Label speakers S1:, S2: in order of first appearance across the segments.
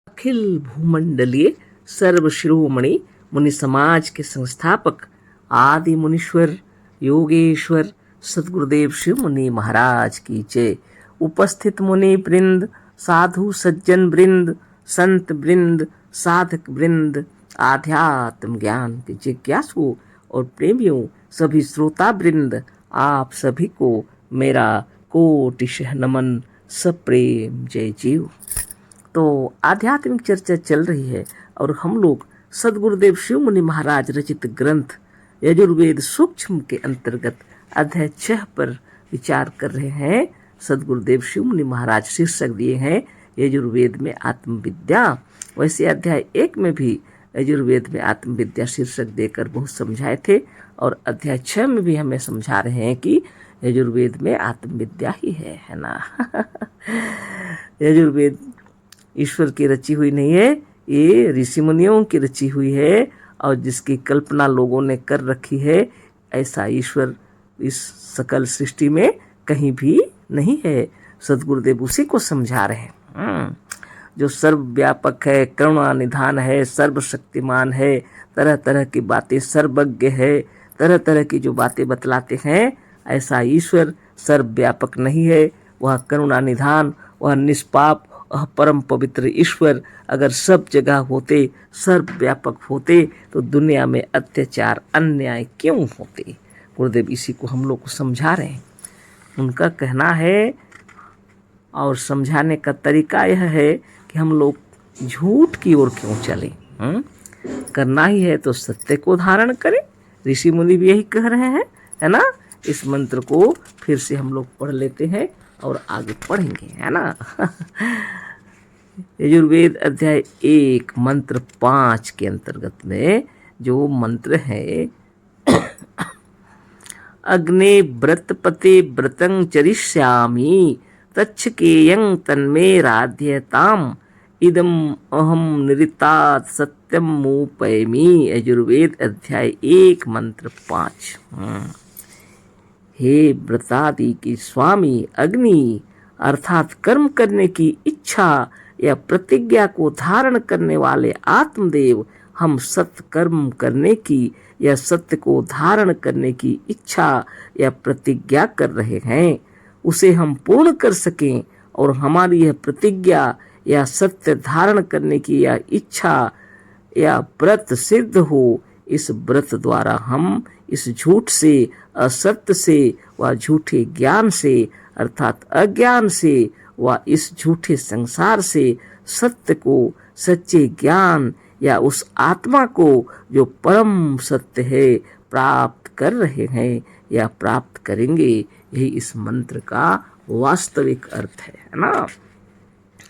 S1: अखिल भूमंडलीय सर्वशिरोमणि मुनि समाज के संस्थापक आदि मुनीश्वर योगेश्वर सदगुरुदेव शिव मुनि महाराज की जय। उपस्थित मुनि वृंद, साधु सज्जन वृंद, संत वृंद, साधक वृंद, आध्यात्म ज्ञान के जिज्ञासुओं और प्रेमियों, सभी श्रोता वृंद, आप सभी को मेरा कोटिशः नमन, सप्रेम जय जीव। तो आध्यात्मिक चर्चा चल रही है और हम लोग सदगुरुदेव शिव मुनि महाराज रचित ग्रंथ यजुर्वेद सूक्ष्म के अंतर्गत अध्याय 6 पर विचार कर रहे हैं। सदगुरुदेव शिव मुनि महाराज शीर्षक दिए हैं यजुर्वेद में आत्मविद्या। वैसे अध्याय 1 में भी यजुर्वेद में आत्मविद्या शीर्षक देकर बहुत समझाए थे और अध्याय 6 में भी हमें समझा रहे हैं कि यजुर्वेद में आत्मविद्या ही है ना। यजुर्वेद ईश्वर की रची हुई नहीं है, ये ऋषि मुनियों की रची हुई है और जिसकी कल्पना लोगों ने कर रखी है, ऐसा ईश्वर इस सकल सृष्टि में कहीं भी नहीं है। सदगुरुदेव उसी को समझा रहे हैं जो सर्वव्यापक है, करुणा निधान है, सर्वशक्तिमान है, तरह तरह की बातें सर्वज्ञ है, तरह तरह की जो बातें बतलाते हैं, ऐसा ईश्वर सर्वव्यापक नहीं है। वह करुणा निधान, वह निष्पाप, परम पवित्र ईश्वर अगर सब जगह होते, सर्वव्यापक होते, तो दुनिया में अत्याचार अन्याय क्यों होते। गुरुदेव इसी को हम लोग को समझा रहे हैं। उनका कहना है और समझाने का तरीका यह है कि हम लोग झूठ की ओर क्यों चलें। करना ही है तो सत्य को धारण करें। ऋषि मुनि भी यही कह रहे हैं, है ना। इस मंत्र को फिर से हम लोग पढ़ लेते हैं और आगे पढ़ेंगे, है ना। यजुर्वेद अध्याय 1 मंत्र 5 के अंतर्गत में जो मंत्र है, अग्ने व्रतपते व्रतं चरिष्यामि तच्छकेयं तन्मे राध्यताम इदम अहम निरितात् सत्यम मुपैमि। यजुर्वेद अध्याय 1 मंत्र 5। हे व्रतादि की स्वामी अग्नि, अर्थात कर्म करने की इच्छा या प्रतिज्ञा को धारण करने वाले आत्मदेव, हम सत्य कर्म करने की या सत्य को धारण करने की इच्छा या प्रतिज्ञा कर रहे हैं, उसे हम पूर्ण कर सकें और हमारी यह प्रतिज्ञा या सत्य धारण करने की या इच्छा या व्रत सिद्ध हो। इस व्रत द्वारा हम इस झूठ से, असत्य से व झूठे ज्ञान से अर्थात अज्ञान से व इस झूठे संसार से सत्य को, सच्चे ज्ञान या उस आत्मा को जो परम सत्य है प्राप्त कर रहे हैं या प्राप्त करेंगे। यही इस मंत्र का वास्तविक अर्थ है ना।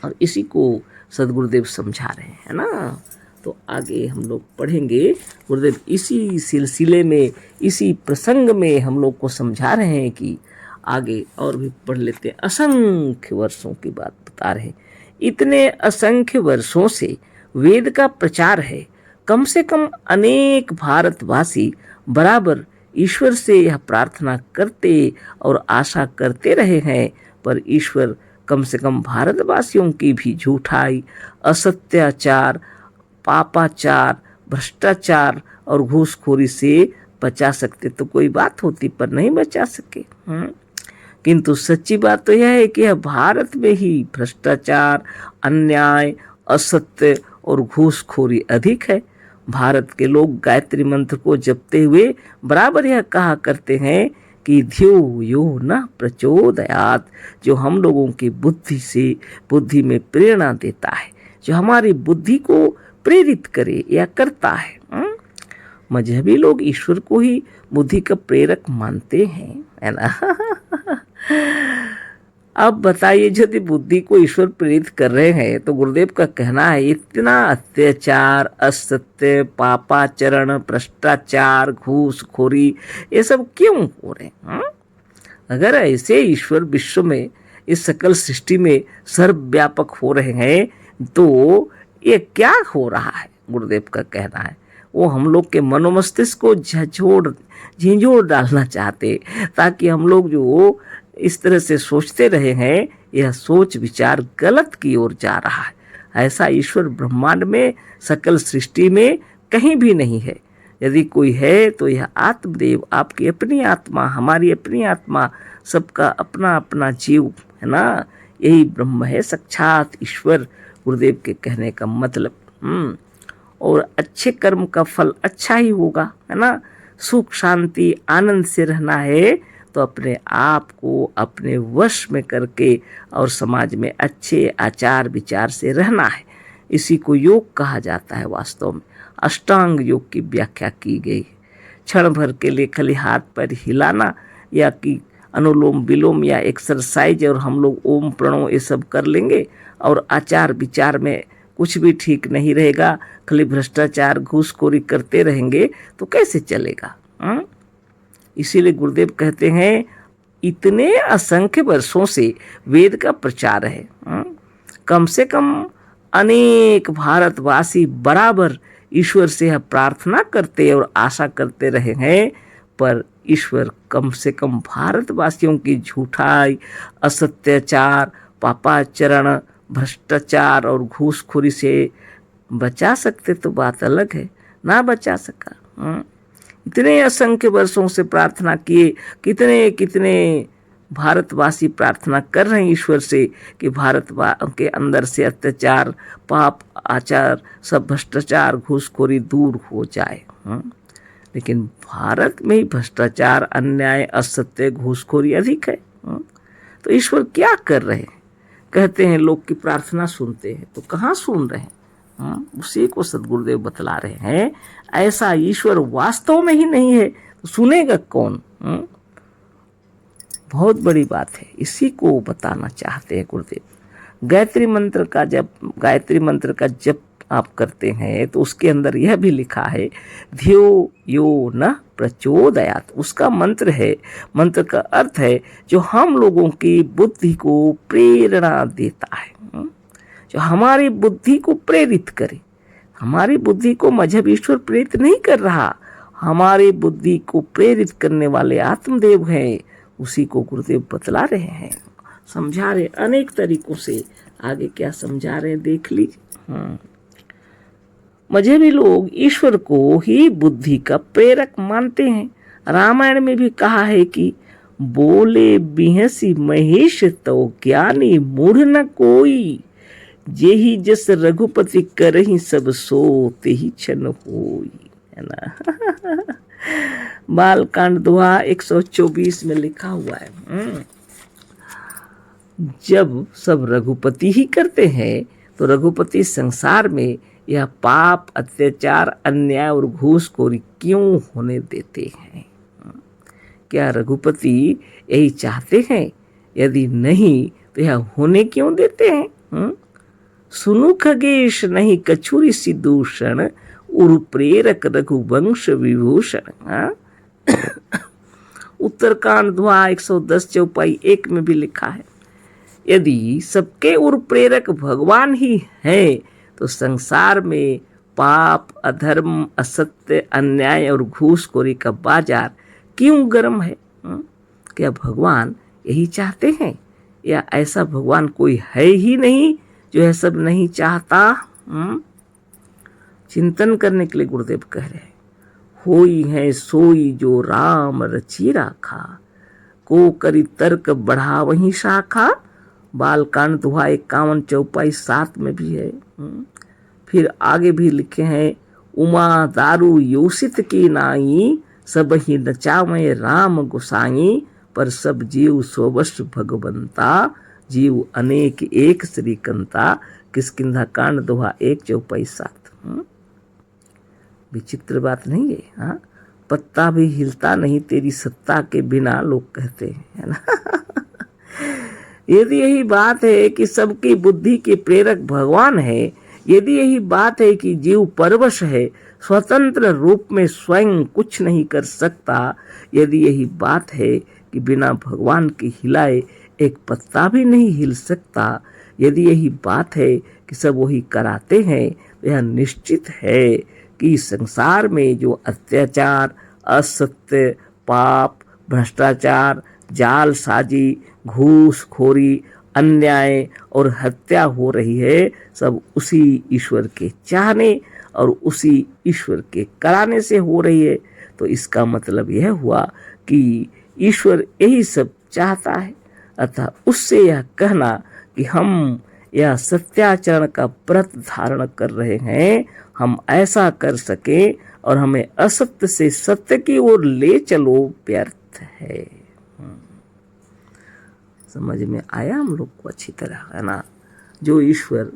S1: और इसी को सदगुरुदेव समझा रहे हैं, है ना। तो आगे हम लोग पढ़ेंगे। गुरुदेव इसी सिलसिले में, इसी प्रसंग में हम लोग को समझा रहे हैं कि आगे और भी पढ़ लेते हैं। असंख्य वर्षों की बात बता रहे हैं। इतने असंख्य वर्षों से वेद का प्रचार है। कम से कम अनेक भारतवासी बराबर ईश्वर से यह प्रार्थना करते और आशा करते रहे हैं, पर ईश्वर कम से कम भारतवासियों की भी झूठाई, असत्याचार, पापाचार, भ्रष्टाचार और घूसखोरी से बचा सकते तो कोई बात होती, पर नहीं बचा सके। किंतु सच्ची बात तो यह है कि यह भारत में ही भ्रष्टाचार, अन्याय, असत्य और घूसखोरी अधिक है। भारत के लोग गायत्री मंत्र को जपते हुए बराबर यह कहा करते हैं कि धियो यो न प्रचोदयात्, जो हम लोगों की बुद्धि से, बुद्धि में प्रेरणा देता है, जो हमारी बुद्धि को प्रेरित करे या करता है। मजहबी लोग ईश्वर को ही बुद्धि का प्रेरक मानते हैं, है ना। अब बताइए, यदि बुद्धि को ईश्वर प्रेरित कर रहे हैं तो गुरुदेव का कहना है इतना अत्याचार, असत्य, पापाचरण, भ्रष्टाचार, घूसखोरी ये सब क्यों हो रहे हैं। अगर ऐसे ईश्वर विश्व में, इस सकल सृष्टि में सर्वव्यापक हो रहे हैं तो ये क्या हो रहा है। गुरुदेव का कहना है वो हम लोग के मनोमस्तिष्क को झिझोड़ डालना चाहते, ताकि हम लोग जो इस तरह से सोचते रहे हैं, यह सोच विचार गलत की ओर जा रहा है। ऐसा ईश्वर ब्रह्मांड में, सकल सृष्टि में कहीं भी नहीं है। यदि कोई है तो यह आत्मदेव, आपकी अपनी आत्मा, हमारी अपनी आत्मा, सबका अपना अपना जीव है ना, यही ब्रह्म है, साक्षात ईश्वर, गुरुदेव के कहने का मतलब। और अच्छे कर्म का फल अच्छा ही होगा, है ना। सुख शांति आनंद से रहना है तो अपने आप को अपने वश में करके और समाज में अच्छे आचार विचार से रहना है। इसी को योग कहा जाता है। वास्तव में अष्टांग योग की व्याख्या की गई है। क्षण भर के लिए खाली हाथ पैर हिलाना या कि अनुलोम विलोम या एक्सरसाइज और हम लोग ओम प्रणव ये सब कर लेंगे और आचार विचार में कुछ भी ठीक नहीं रहेगा, खाली भ्रष्टाचार घूसखोरी करते रहेंगे तो कैसे चलेगा। इसीलिए गुरुदेव कहते हैं इतने असंख्य वर्षों से वेद का प्रचार है। कम से कम अनेक भारतवासी बराबर ईश्वर से यह प्रार्थना करते और आशा करते रहे हैं, पर ईश्वर कम से कम भारतवासियों की झूठाई, असत्याचार, पापाचरण, भ्रष्टाचार और घूसखोरी से बचा सकते तो बात अलग है, ना बचा सका। इतने असंख्य वर्षों से प्रार्थना किए, कितने कितने भारतवासी प्रार्थना कर रहे हैं ईश्वर से कि भारत के अंदर से अत्याचार, पाप, आचार, सब भ्रष्टाचार, घूसखोरी दूर हो जाए। लेकिन भारत में ही भ्रष्टाचार, अन्याय, असत्य, घूसखोरी अधिक है। तो ईश्वर क्या कर रहे हैं? कहते हैं लोग की प्रार्थना सुनते हैं, तो कहाँ सुन रहे हैं? उसी को सद्गुरुदेव बतला रहे हैं। ऐसा ईश्वर वास्तव में ही नहीं है तो सुनेगा कौन? बहुत बड़ी बात है, इसी को बताना चाहते हैं गुरुदेव। गायत्री मंत्र का जप आप करते हैं तो उसके अंदर यह भी लिखा है धियो यो न प्रचोदयात, उसका मंत्र है। मंत्र का अर्थ है जो हम लोगों की बुद्धि को प्रेरणा देता है, जो हमारी बुद्धि को प्रेरित करे। हमारी बुद्धि को मजहब ईश्वर प्रेरित नहीं कर रहा, हमारी बुद्धि को प्रेरित करने वाले आत्मदेव हैं। उसी को गुरुदेव बतला रहे हैं, समझा रहे अनेक तरीकों से। आगे क्या समझा रहे हैं देख लीजिए। मजहबी लोग ईश्वर को ही बुद्धि का प्रेरक मानते हैं। रामायण में भी कहा है कि बोले बिहसी महेश तो ज्ञानी मूढ़ न कोई, जेहि जस रघुपति करहि सब सो तेहि छन होई, है ना। बालकांड दोहा 124 में लिखा हुआ है। जब सब रघुपति ही करते हैं तो रघुपति संसार में यह पाप, अत्याचार, अन्याय और घूसखोरी क्यों होने देते हैं? क्या रघुपति यही चाहते हैं? यदि नहीं तो यह होने क्यों देते हैं? सुनु खगेश नहीं कछुरी सी दूषण, उरु प्रेरक रघुवंश विभूषण। उत्तरकांड दोहा 110 चौपाई 1 में भी लिखा है यदि सबके उर प्रेरक भगवान ही हैं तो संसार में पाप, अधर्म, असत्य, अन्याय और घूसखोरी का बाजार क्यों गर्म है? क्या भगवान यही चाहते हैं या ऐसा भगवान कोई है ही नहीं जो यह सब नहीं चाहता? चिंतन करने के लिए गुरुदेव कह रहे हैं होई है सोई जो राम रची राखा, को करी तर्क बढ़ा वहीं शाखा। बालकांड दोहा 51 चौपाई 7 में भी है। फिर आगे भी लिखे हैं उमा दारू योसित की नाई, सब ही नचावे राम गोसाई, पर सब जीव सोवश भगवंता, जीव अनेक एक श्रीकंता। किष्किंधा कांड दोहा 1 चौपाई 7। विचित्र बात नहीं है? हाँ, पत्ता भी हिलता नहीं तेरी सत्ता के बिना, लोग कहते हैं, है ना। यदि यही बात है कि सबकी बुद्धि के प्रेरक भगवान है, यदि यही बात है कि जीव परवश है, स्वतंत्र रूप में स्वयं कुछ नहीं कर सकता, यदि यही बात है कि बिना भगवान के हिलाए एक पत्ता भी नहीं हिल सकता, यदि यही बात है कि सब वही कराते हैं, तो यह निश्चित है कि संसार में जो अत्याचार, असत्य, पाप, भ्रष्टाचार, जालसाजी, घूसखोरी, अन्याय और हत्या हो रही है, सब उसी ईश्वर के चाहने और उसी ईश्वर के कराने से हो रही है। तो इसका मतलब यह हुआ कि ईश्वर यही सब चाहता है। अतः उससे यह कहना कि हम यह सत्याचरण का व्रत धारण कर रहे हैं, हम ऐसा कर सके और हमें असत्य से सत्य की ओर ले चलो, व्यर्थ है। समझ में आया हम लोग को अच्छी तरह, है ना। जो ईश्वर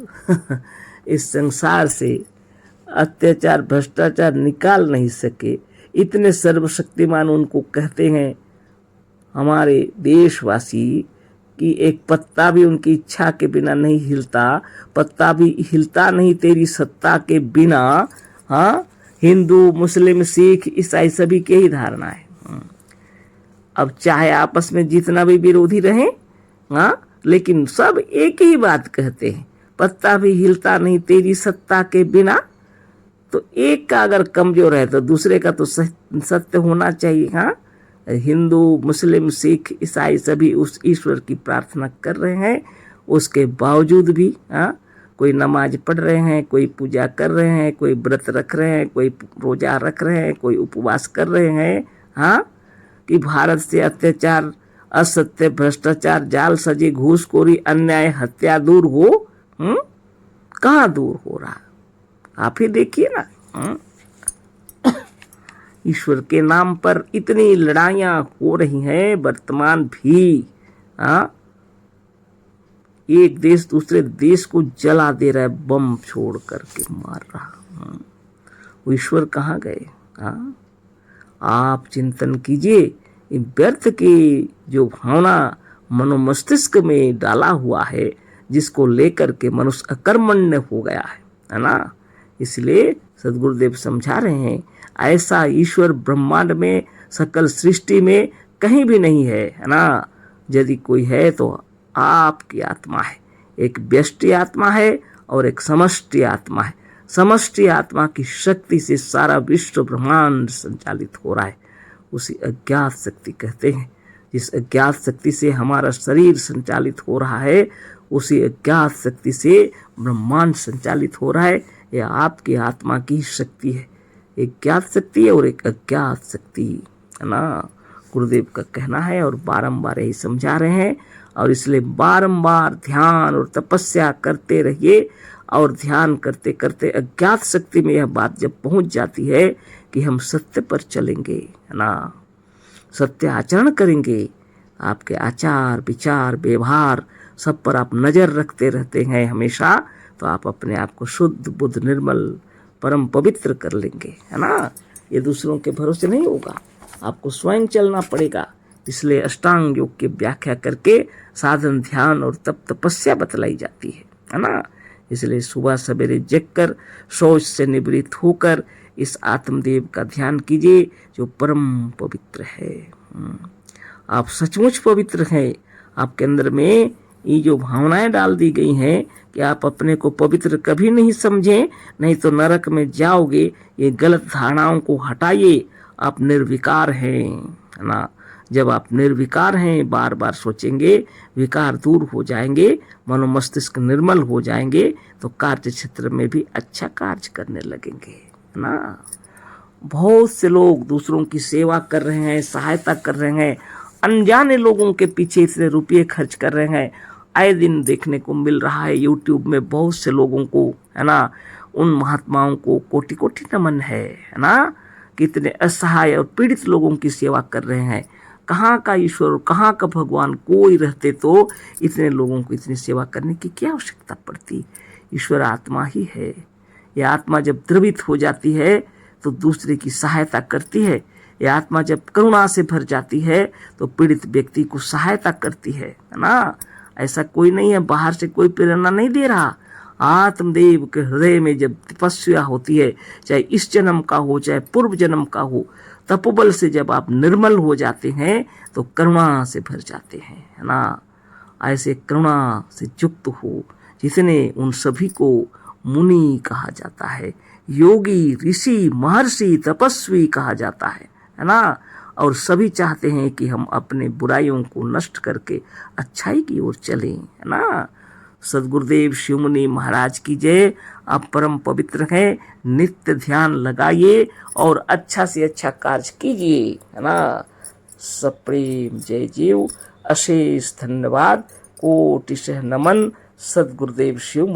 S1: इस संसार से अत्याचार भ्रष्टाचार निकाल नहीं सके, इतने सर्वशक्तिमान उनको कहते हैं हमारे देशवासी कि एक पत्ता भी उनकी इच्छा के बिना नहीं हिलता, पत्ता भी हिलता नहीं तेरी सत्ता के बिना। हाँ, हिंदू मुस्लिम सिख ईसाई सभी के ही धारणा है। अब चाहे आपस में जितना भी विरोधी रहे, हाँ, लेकिन सब एक ही बात कहते हैं, पत्ता भी हिलता नहीं तेरी सत्ता के बिना। तो एक का अगर कमजोर है तो दूसरे का तो सत्य होना चाहिए। हाँ, हिंदू मुस्लिम सिख ईसाई सभी उस ईश्वर की प्रार्थना कर रहे हैं, उसके बावजूद भी हाँ, कोई नमाज पढ़ रहे हैं, कोई पूजा कर रहे हैं, कोई व्रत रख रहे हैं, कोई रोजा रख रहे हैं, कोई उपवास कर रहे हैं। हाँ, कि भारत से अत्याचार असत्य भ्रष्टाचार जाल सजी घूसखोरी अन्याय हत्या दूर हो। कहाँ दूर हो रहा, आप ही देखिए ना। ईश्वर के नाम पर इतनी लड़ाइयां हो रही हैं वर्तमान भी। हाँ, एक देश दूसरे देश को जला दे रहा है, बम छोड़ करके मार रहा। वो ईश्वर कहाँ गए? हाँ, आप चिंतन कीजिए। व्यर्थ की जो भावना मनोमस्तिष्क में डाला हुआ है, जिसको लेकर के मनुष्य अकर्मण्य हो गया है ना। इसलिए सद्गुरुदेव समझा रहे हैं ऐसा ईश्वर ब्रह्मांड में सकल सृष्टि में कहीं भी नहीं है ना। यदि कोई है तो आपकी आत्मा है। एक व्यष्टि आत्मा है और एक समष्टि आत्मा है। समष्टि आत्मा की शक्ति से सारा विश्व ब्रह्मांड संचालित हो रहा है, उसी अज्ञात शक्ति कहते हैं। जिस अज्ञात शक्ति से हमारा शरीर संचालित हो रहा है, उसी अज्ञात शक्ति से ब्रह्मांड संचालित हो रहा है। यह आपकी आत्मा की शक्ति है। एक ज्ञात शक्ति है और एक अज्ञात शक्ति, है ना। गुरुदेव का कहना है और बारंबार यही समझा रहे हैं। और इसलिए बारंबार ध्यान और तपस्या करते रहिए। और ध्यान करते करते अज्ञात शक्ति में यह बात जब पहुंच जाती है कि हम सत्य पर चलेंगे, है ना, सत्य आचरण करेंगे, आपके आचार विचार व्यवहार सब पर आप नजर रखते रहते हैं हमेशा, तो आप अपने आप को शुद्ध बुद्ध निर्मल परम पवित्र कर लेंगे, है ना। ये दूसरों के भरोसे नहीं होगा, आपको स्वयं चलना पड़ेगा। इसलिए अष्टांग योग की व्याख्या करके साधन ध्यान और तप तपस्या बतलाई जाती है ना। इसलिए सुबह सवेरे जगकर शौच से निवृत्त होकर इस आत्मदेव का ध्यान कीजिए जो परम पवित्र है। आप सचमुच पवित्र हैं। आपके अंदर में ये जो भावनाएं डाल दी गई हैं कि आप अपने को पवित्र कभी नहीं समझें, नहीं तो नरक में जाओगे, ये गलत धारणाओं को हटाइए। आप निर्विकार हैं, है ना। जब आप निर्विकार हैं, बार बार सोचेंगे, विकार दूर हो जाएंगे, मनोमस्तिष्क निर्मल हो जाएंगे, तो कार्य क्षेत्र में भी अच्छा कार्य करने लगेंगे, है ना। बहुत से लोग दूसरों की सेवा कर रहे हैं, सहायता कर रहे हैं, अनजाने लोगों के पीछे इतने रुपये खर्च कर रहे हैं। आए दिन देखने को मिल रहा है यूट्यूब में बहुत से लोगों को, है ना। उन महात्माओं को कोटि कोटि नमन है ना। कितने असहाय और पीड़ित लोगों की सेवा कर रहे हैं। कहाँ का ईश्वर, कहाँ का भगवान कोई रहते तो इतने लोगों को इतनी सेवा करने की क्या आवश्यकता पड़ती। ईश्वर आत्मा ही है। यह आत्मा जब द्रवित हो जाती है तो दूसरे की सहायता करती है। यह आत्मा जब करुणा से भर जाती है तो पीड़ित व्यक्ति को सहायता करती है ना। ऐसा कोई नहीं है, बाहर से कोई प्रेरणा नहीं दे रहा। आत्मदेव के हृदय में जब तपस्या होती है, चाहे इस जन्म का हो चाहे पूर्व जन्म का हो, तपोबल से जब आप निर्मल हो जाते हैं तो करुणा से भर जाते हैं, है ना। ऐसे करुणा से युक्त हो जितने, उन सभी को मुनि कहा जाता है, योगी ऋषि महर्षि तपस्वी कहा जाता है ना। और सभी चाहते हैं कि हम अपने बुराइयों को नष्ट करके अच्छाई की ओर चलें, है ना। सदगुरुदेव शिवमुनि महाराज की जय। आप परम पवित्र हैं, नित्य ध्यान लगाइए और अच्छा से अच्छा कार्य कीजिए, है ना। सप्रेम जय जीव, अशेष धन्यवाद, कोटिशः नमन। सदगुरुदेव शिव